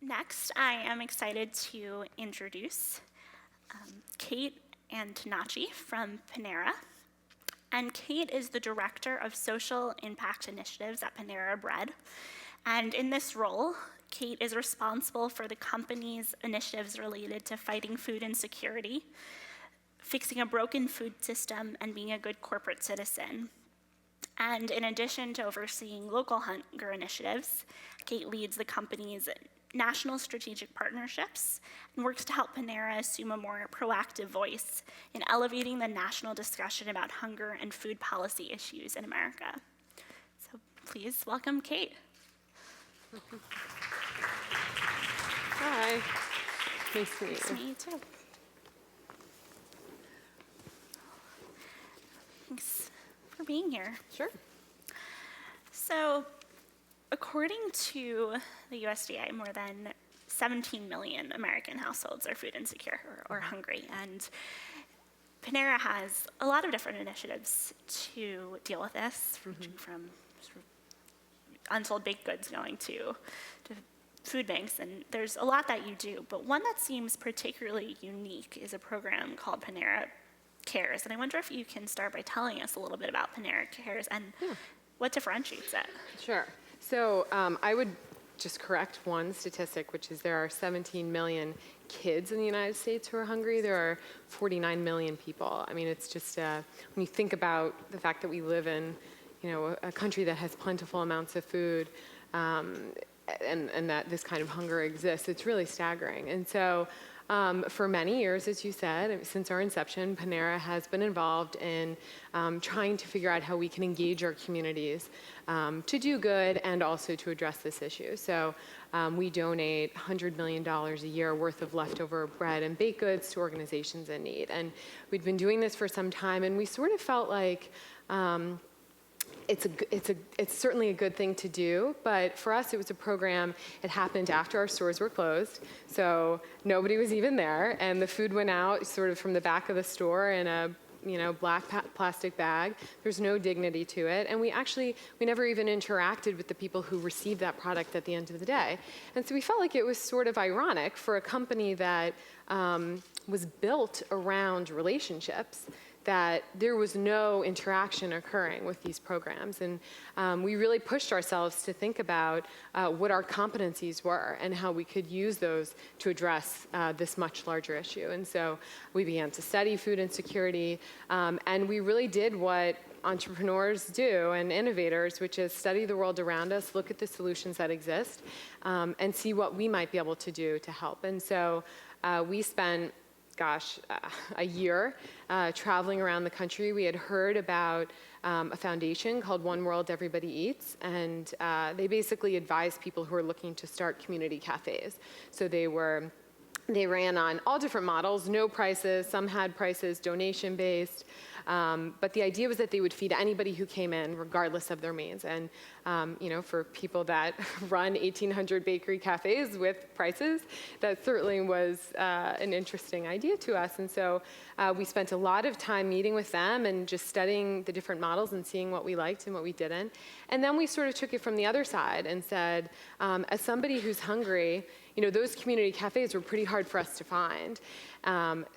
Next, I am excited to introduce Kate Antonacci from Panera. And Kate is the Director of Social Impact Initiatives at Panera Bread. And in this role, Kate is responsible for the company's initiatives related to fighting food insecurity, fixing a broken food system, and being a good corporate citizen. And in addition to overseeing local hunger initiatives, Kate leads the company's national strategic partnerships and works to help Panera assume a more proactive voice in elevating the national discussion about hunger and food policy issues in America. So please welcome Kate. Hi. Nice to meet you. Nice to meet you too. Thanks for being here. Sure. So, according to the USDA, more than 17 million American households are food insecure or hungry, and Panera has a lot of different initiatives to deal with this, ranging from sort of unsold baked goods going to food banks, and there's a lot that you do, but one that seems particularly unique is a program called Panera Cares, and I wonder if you can start by telling us a little bit about Panera Cares and what differentiates it. Sure. So I would just correct one statistic, which is there are 17 million kids in the United States who are hungry. There are 49 million people. I mean, it's just, when you think about the fact that we live in, a country that has plentiful amounts of food, and that this kind of hunger exists, it's really staggering. And so for many years, as you said, since our inception, Panera has been involved in trying to figure out how we can engage our communities to do good and also to address this issue. So we donate $100 million a year worth of leftover bread and baked goods to organizations in need. And we'd been doing this for some time, and we sort of felt like it's certainly a good thing to do, but for us it was a program. It happened after our stores were closed, so nobody was even there, and the food went out sort of from the back of the store in a black plastic bag. There's no dignity to it, and we never even interacted with the people who received that product at the end of the day. And so we felt like it was sort of ironic for a company that was built around relationships that there was no interaction occurring with these programs. And we really pushed ourselves to think about what our competencies were and how we could use those to address this much larger issue. And so we began to study food insecurity, and we really did what entrepreneurs do and innovators, which is study the world around us, look at the solutions that exist, and see what we might be able to do to help. And so we spent a year traveling around the country. We had heard about a foundation called One World Everybody Eats, and they basically advise people who are looking to start community cafes. So they ran on all different models, no prices, some had prices, donation-based, but the idea was that they would feed anybody who came in, regardless of their means. And for people that run 1,800 bakery cafes with prices, that certainly was an interesting idea to us. And so we spent a lot of time meeting with them and just studying the different models and seeing what we liked and what we didn't. And then we sort of took it from the other side and said, as somebody who's hungry, those community cafes were pretty hard for us to find.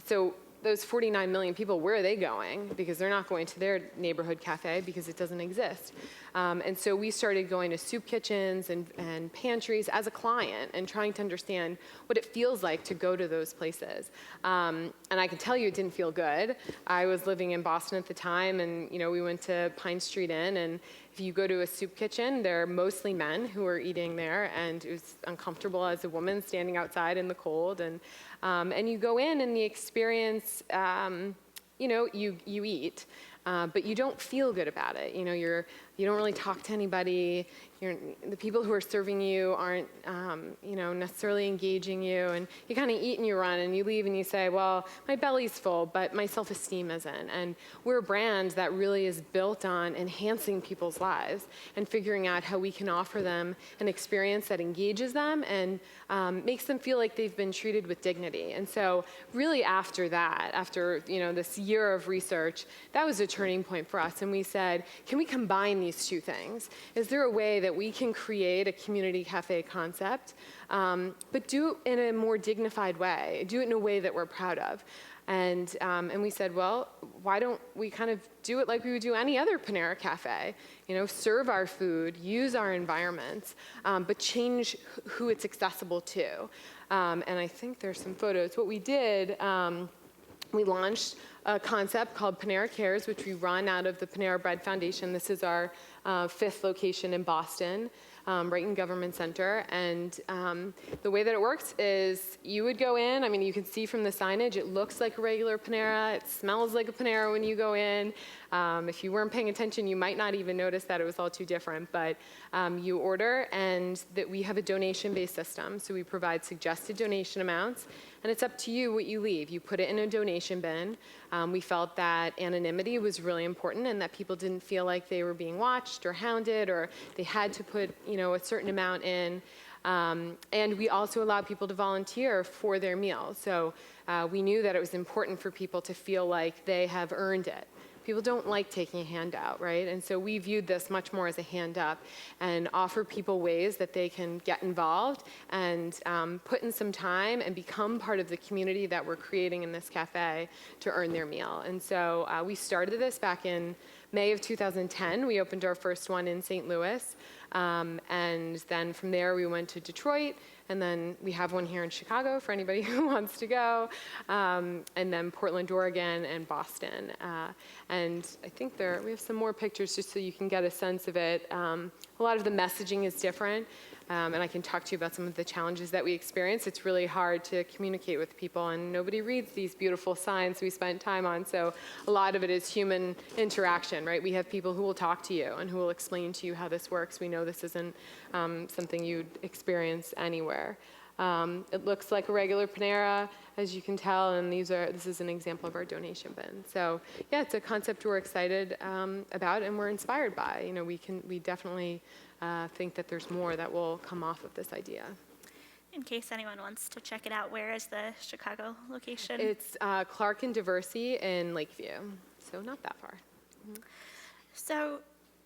So those 49 million people, where are they going? Because they're not going to their neighborhood cafe because it doesn't exist. And so we started going to soup kitchens and pantries as a client and trying to understand what it feels like to go to those places. And I can tell you it didn't feel good. I was living in Boston at the time, and we went to Pine Street Inn, and if you go to a soup kitchen, they're mostly men who are eating there, and it was uncomfortable as a woman standing outside in the cold. And you go in, and the experience, you eat, but you don't feel good about it. You don't really talk to anybody. The people who are serving you aren't, necessarily engaging you, and you kind of eat and you run, and you leave and you say, well, my belly's full, but my self-esteem isn't. And we're a brand that really is built on enhancing people's lives and figuring out how we can offer them an experience that engages them and makes them feel like they've been treated with dignity. And so really after that, after this year of research, that was a turning point for us, and we said, can we combine these these two things. Is there a way that we can create a community cafe concept, but do it in a more dignified way, do it in a way that we're proud of? And we said, well, why don't we kind of do it like we would do any other Panera cafe? You know, serve our food, use our environments, but change who it's accessible to. And I think there's some photos. What we did, we launched a concept called Panera Cares, which we run out of the Panera Bread Foundation. This is our 5th location in Boston, right in Government Center. And the way that it works is you would go in, I mean, you can see from the signage, it looks like a regular Panera. It smells like a Panera when you go in. If you weren't paying attention, you might not even notice that it was all too different. But you order, and that we have a donation-based system. So we provide suggested donation amounts, and it's up to you what you leave. You put it in a donation bin. We felt that anonymity was really important, and that people didn't feel like they were being watched or hounded, or they had to put, you know, a certain amount in. And we also allow people to volunteer for their meal. So we knew that it was important for people to feel like they have earned it. People don't like taking a handout, right? And so we viewed this much more as a hand up, and offer people ways that they can get involved and put in some time and become part of the community that we're creating in this cafe to earn their meal. And so we started this back in May of 2010. We opened our first one in St. Louis. And then from there we went to Detroit, and then we have one here in Chicago for anybody who wants to go, and then Portland, Oregon, and Boston. And I think we have some more pictures just so you can get a sense of it. A lot of the messaging is different. And I can talk to you about some of the challenges that we experience. It's really hard to communicate with people, and nobody reads these beautiful signs we spent time on. So a lot of it is human interaction, right? We have people who will talk to you and who will explain to you how this works. We know this isn't something you'd experience anywhere. It looks like a regular Panera, as you can tell, and this is an example of our donation bin. So yeah, it's a concept we're excited about and we're inspired by. You know, we definitely think that there's more that will come off of this idea. In case anyone wants to check it out, where is the Chicago location? It's Clark and Diversey in Lakeview, so not that far. Mm-hmm. So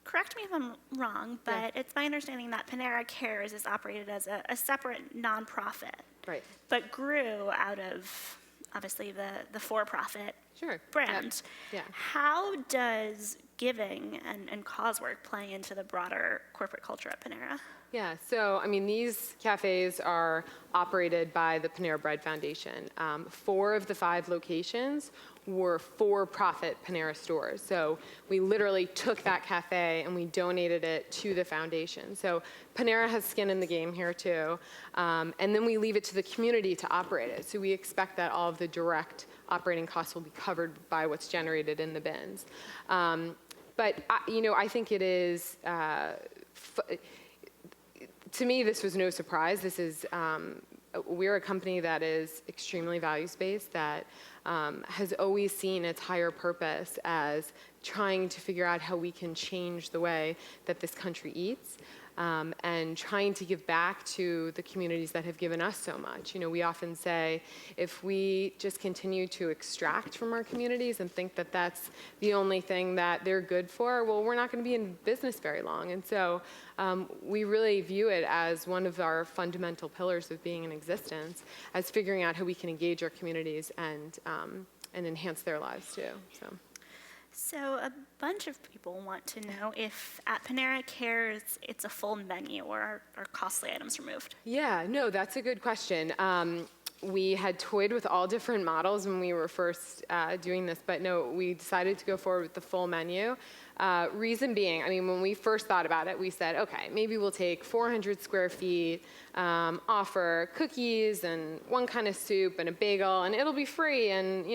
correct me if I'm wrong, but Yeah. it's my understanding that Panera Cares is operated as a separate nonprofit, Right. but grew out of, obviously, the for-profit Sure. brand. Yeah. How does giving and cause work play into the broader corporate culture at Panera? Yeah, so I mean, these cafes are operated by the Panera Bread Foundation. 4 of the 5 locations were for-profit Panera stores. So we literally took that cafe and we donated it to the foundation. So Panera has skin in the game here too. And then we leave it to the community to operate it. So we expect that all of the direct operating costs will be covered by what's generated in the bins. But I think it is, to me, this was no surprise. This is, we're a company that is extremely values-based, that has always seen its higher purpose as trying to figure out how we can change the way that this country eats. And trying to give back to the communities that have given us so much. You know, we often say, if we just continue to extract from our communities and think that that's the only thing that they're good for, well, we're not going to be in business very long. And so we really view it as one of our fundamental pillars of being in existence, as figuring out how we can engage our communities and enhance their lives too. So a bunch of people want to know if at Panera Cares it's a full menu or are costly items removed? Yeah, no, that's a good question. We had toyed with all different models when we were first doing this, but no, we decided to go forward with the full menu. Reason being, I mean, when we first thought about it, we said, okay, maybe we'll take 400 square feet, offer cookies and one kind of soup and a bagel, and it'll be free, and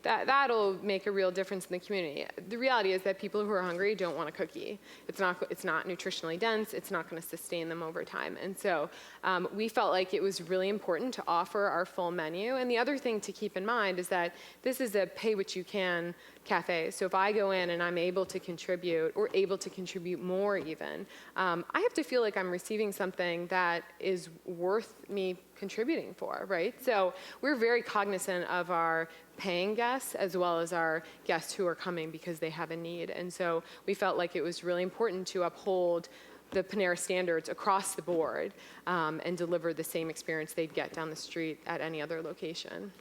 that'll make a real difference in the community. The reality is that people who are hungry don't want a cookie. It's not nutritionally dense. It's not going to sustain them over time. And so we felt like it was really important to offer our full menu. And the other thing to keep in mind is that this is a pay what you can cafe. So if I go in and I'm able to to contribute, or able to contribute more even, I have to feel like I'm receiving something that is worth me contributing for, right? So we're very cognizant of our paying guests as well as our guests who are coming because they have a need. And so we felt like it was really important to uphold the Panera standards across the board and deliver the same experience they'd get down the street at any other location.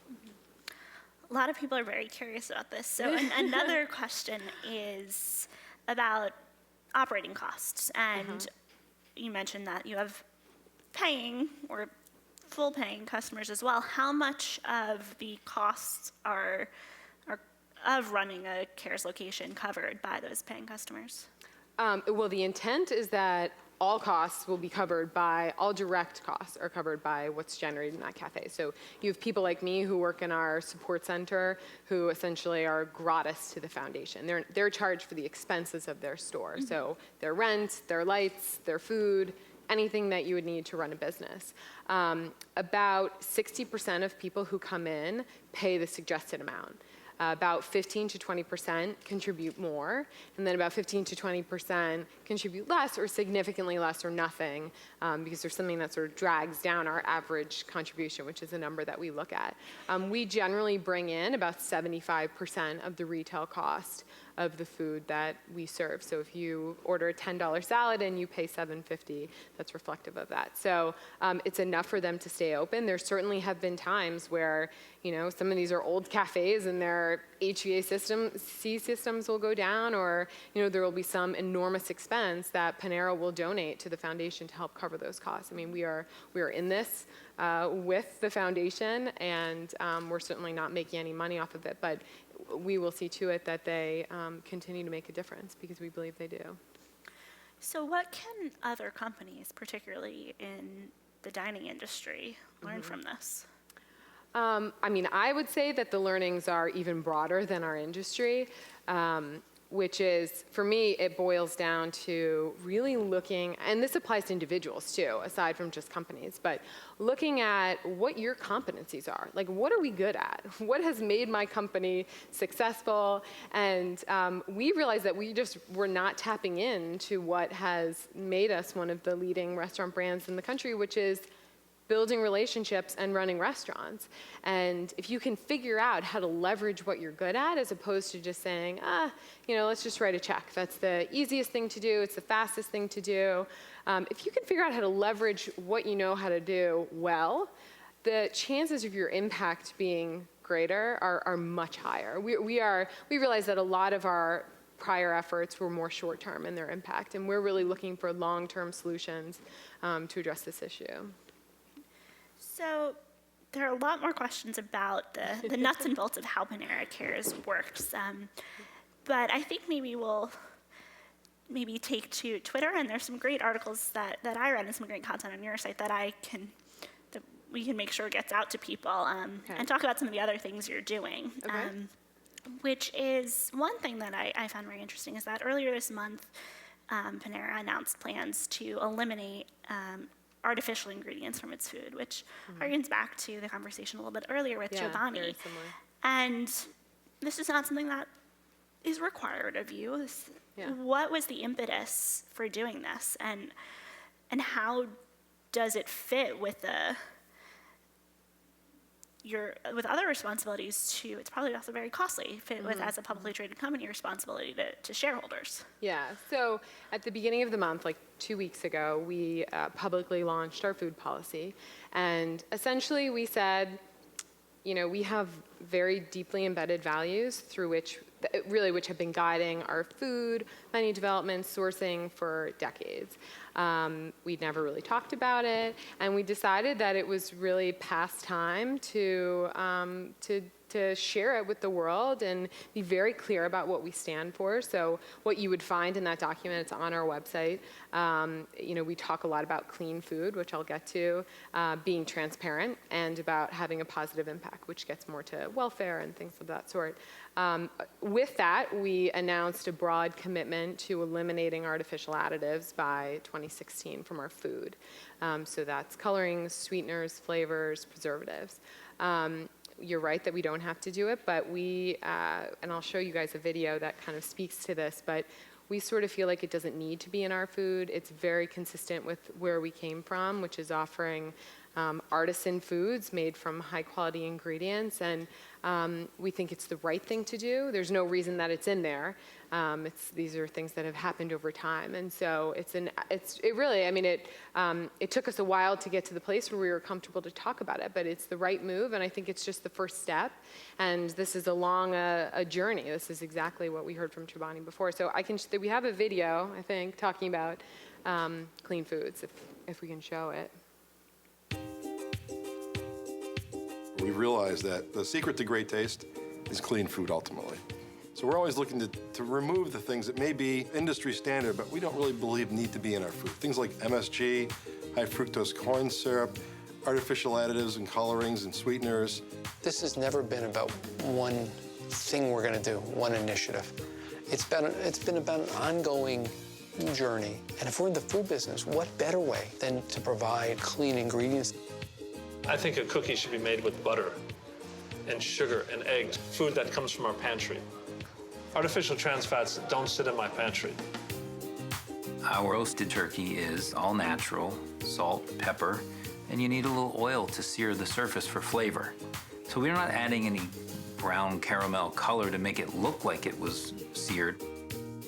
A lot of people are very curious about this. So another question is about operating costs. And you mentioned that you have paying or full paying customers as well. How much of the costs are of running a CARES location covered by those paying customers? Well, the intent is that all costs will be covered by, all direct costs are covered by what's generated in that cafe. So you have people like me who work in our support center who essentially are gratis to the foundation. They're charged for the expenses of their store. So their rent, their lights, their food, anything that you would need to run a business. About 60% of people who come in pay the suggested amount. About 15 to 20% contribute more, and then about 15 to 20% contribute less or significantly less or nothing, because there's something that sort of drags down our average contribution, which is a number that we look at. We generally bring in about 75% of the retail cost of the food that we serve. So if you order a $10 salad and you pay $7.50, that's reflective of that. So it's enough for them to stay open. There certainly have been times where, you know, some of these are old cafes and their HVAC systems will go down, or, you know, there will be some enormous expense that Panera will donate to the foundation to help cover those costs. I mean, we are in this with the foundation, and we're certainly not making any money off of it, but we will see to it that they continue to make a difference, because we believe they do. So what can other companies, particularly in the dining industry, learn from this? I mean, I would say that the learnings are even broader than our industry, which is, for me, it boils down to really looking, and this applies to individuals too, aside from just companies, but looking at what your competencies are. Like, what are we good at? What has made my company successful? And we realized that we just were not tapping into what has made us one of the leading restaurant brands in the country, which is building relationships and running restaurants. And if you can figure out how to leverage what you're good at, as opposed to just saying, you know, let's just write a check. That's the easiest thing to do. It's the fastest thing to do. If you can figure out how to leverage what you know how to do well, the chances of your impact being greater are much higher. We realize that a lot of our prior efforts were more short-term in their impact, and we're really looking for long-term solutions to address this issue. So there are a lot more questions about the nuts and bolts of how Panera Cares works. But I think maybe we'll take to Twitter, and there's some great articles that I read and some great content on your site that we can make sure gets out to people, and talk about some of the other things you're doing. Okay. Which is one thing that I found very interesting, is that earlier this month, Panera announced plans to eliminate artificial ingredients from its food, which harkens back to the conversation a little bit earlier with Giovanni. Very similar. And this is not something that is required of you. What was the impetus for doing this, and how does it fit with with other responsibilities too? It's probably also very costly, fit with, as a publicly traded company, responsibility to shareholders. Yeah, so at the beginning of the month, like 2 weeks ago, we publicly launched our food policy. And essentially we said, you know, we have very deeply embedded values through which have been guiding our food, menu development, sourcing for decades. We'd never really talked about it, and we decided that it was really past time to share it with the world and be very clear about what we stand for. So what you would find in that document, it's on our website. You know, we talk a lot about clean food, which I'll get to, being transparent, and about having a positive impact, which gets more to welfare and things of that sort. With that, we announced a broad commitment to eliminating artificial additives by 2016 from our food. So that's colorings, sweeteners, flavors, preservatives. you're right that we don't have to do it, but we, and I'll show you guys a video that kind of speaks to this, but we sort of feel like it doesn't need to be in our food. It's very consistent with where we came from, which is offering artisan foods made from high quality ingredients, and we think it's the right thing to do. There's no reason that it's in there. These are things that have happened over time, and so it took us a while to get to the place where we were comfortable to talk about it, but it's the right move, and I think it's just the first step, and this is a journey. This is exactly what we heard from Chobani before. So we have a video, I think, talking about clean foods, if we can show it. We realize that the secret to great taste is clean food ultimately. So we're always looking to remove the things that may be industry standard, but we don't really believe need to be in our food. Things like MSG, high fructose corn syrup, artificial additives and colorings and sweeteners. This has never been about one thing we're going to do, one initiative. It's been about an ongoing journey. And if we're in the food business, what better way than to provide clean ingredients? I think a cookie should be made with butter and sugar and eggs, food that comes from our pantry. Artificial trans fats don't sit in my pantry. Our roasted turkey is all natural, salt, pepper, and you need a little oil to sear the surface for flavor. So we're not adding any brown caramel color to make it look like it was seared.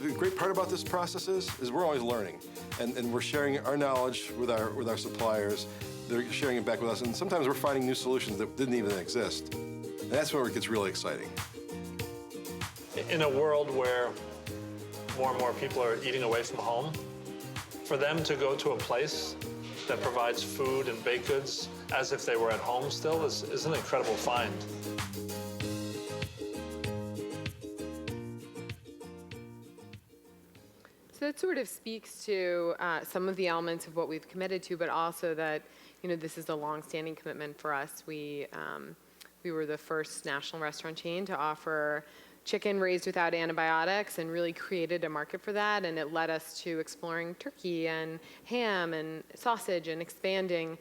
The great part about this process is we're always learning, and we're sharing our knowledge with our suppliers. They're sharing it back with us, and sometimes we're finding new solutions that didn't even exist. And that's where it gets really exciting. In a world where more and more people are eating away from home, for them to go to a place that provides food and baked goods as if they were at home still is an incredible find. So that sort of speaks to some of the elements of what we've committed to, but also that, this is a long-standing commitment for us. We were the first national restaurant chain to offer chicken raised without antibiotics and really created a market for that, and it led us to exploring turkey and ham and sausage and expanding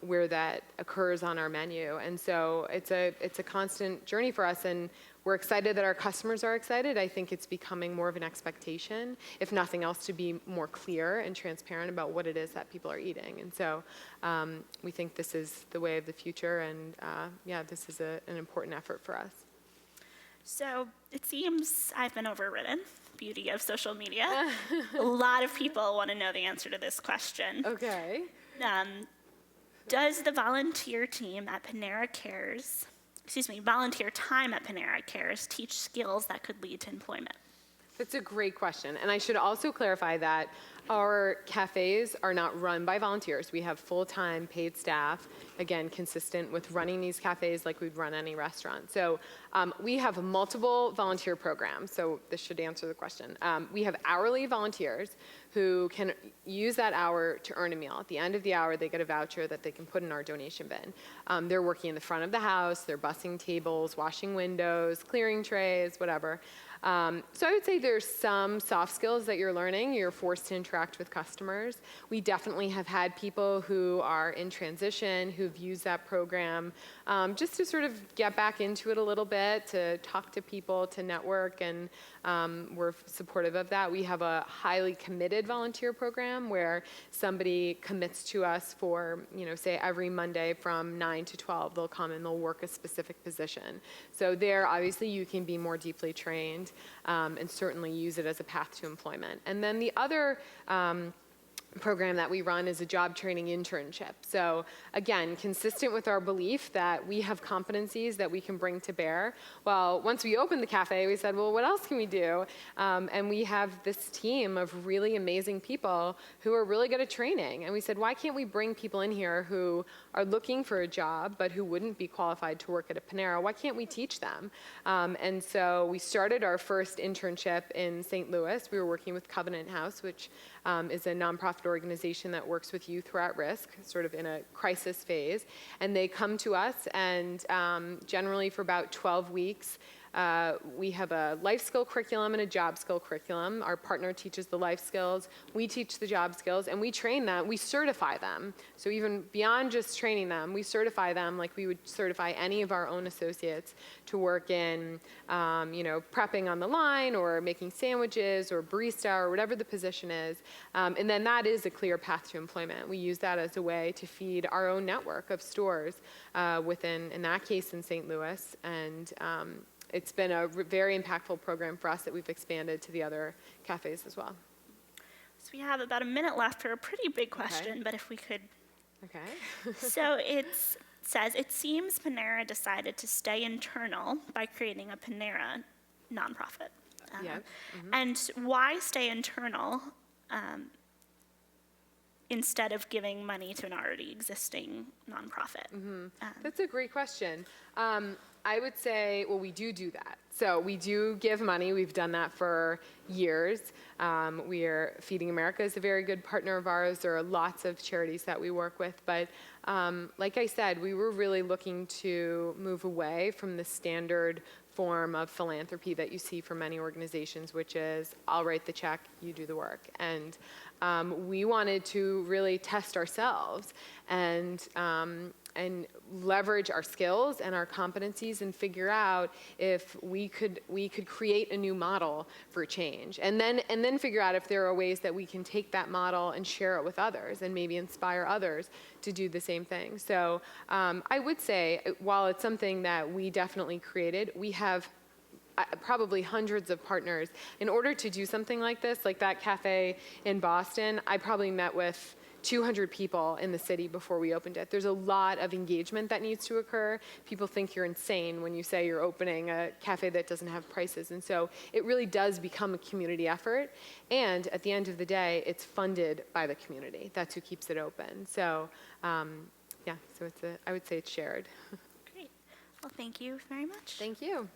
where that occurs on our menu. And so it's a constant journey for us, and we're excited that our customers are excited. I think it's becoming more of an expectation, if nothing else, to be more clear and transparent about what it is that people are eating. And so we think this is the way of the future, and this is an important effort for us. So it seems I've been overridden. Beauty of social media. A lot of people want to know the answer to this question. Okay. Does the volunteer time at Panera Cares teach skills that could lead to employment? That's a great question. And I should also clarify that our cafes are not run by volunteers. We have full-time paid staff, again, consistent with running these cafes like we'd run any restaurant. So we have multiple volunteer programs, so this should answer the question. We have hourly volunteers who can use that hour to earn a meal. At the end of the hour, they get a voucher that they can put in our donation bin. They're working in the front of the house, they're bussing tables, washing windows, clearing trays, whatever. So I would say there's some soft skills that you're learning. You're forced to interact with customers. We definitely have had people who are in transition, who've used that program just to sort of get back into it a little bit, to talk to people, to network, and we're supportive of that. We have a highly committed volunteer program where somebody commits to us for, say every Monday from 9 to 12, they'll come and they'll work a specific position. So there, obviously, you can be more deeply trained and certainly use it as a path to employment. And then the other program that we run is a job training internship. So again, consistent with our belief that we have competencies that we can bring to bear. Well, once we opened the cafe, we said, well, what else can we do? And we have this team of really amazing people who are really good at training. And we said, why can't we bring people in here who are looking for a job, but who wouldn't be qualified to work at a Panera? Why can't we teach them? And so we started our first internship in St. Louis. We were working with Covenant House, which is a nonprofit organization that works with youth who are at risk, sort of in a crisis phase. And they come to us, and generally for about 12 weeks, We have a life skill curriculum and a job skill curriculum. Our partner teaches the life skills, we teach the job skills, and we train them, we certify them. So even beyond just training them, we certify them like we would certify any of our own associates to work in, prepping on the line or making sandwiches or barista or whatever the position is. And then that is a clear path to employment. We use that as a way to feed our own network of stores within, in that case, in St. Louis. And it's been a very impactful program for us that we've expanded to the other cafes as well. So we have about a minute left for a pretty big question, but if we could. Okay. So it says, it seems Panera decided to stay internal by creating a Panera nonprofit. Yeah. And why stay internal instead of giving money to an already existing nonprofit? That's a great question. I would say, well, we do that. So we do give money. We've done that for years. Feeding America is a very good partner of ours. There are lots of charities that we work with. But like I said, we were really looking to move away from the standard form of philanthropy that you see from many organizations, which is, I'll write the check, you do the work. And we wanted to really test ourselves and leverage our skills and our competencies and figure out if we could create a new model for change, and then figure out if there are ways that we can take that model and share it with others and maybe inspire others to do the same thing. So I would say, while it's something that we definitely created, we have probably hundreds of partners. In order to do something like this, like that cafe in Boston, I probably met with 200 people in the city before we opened it. There's a lot of engagement that needs to occur. People think you're insane when you say you're opening a cafe that doesn't have prices. And so it really does become a community effort. And at the end of the day, it's funded by the community. That's who keeps it open. So so I would say it's shared. Great. Well, thank you very much. Thank you.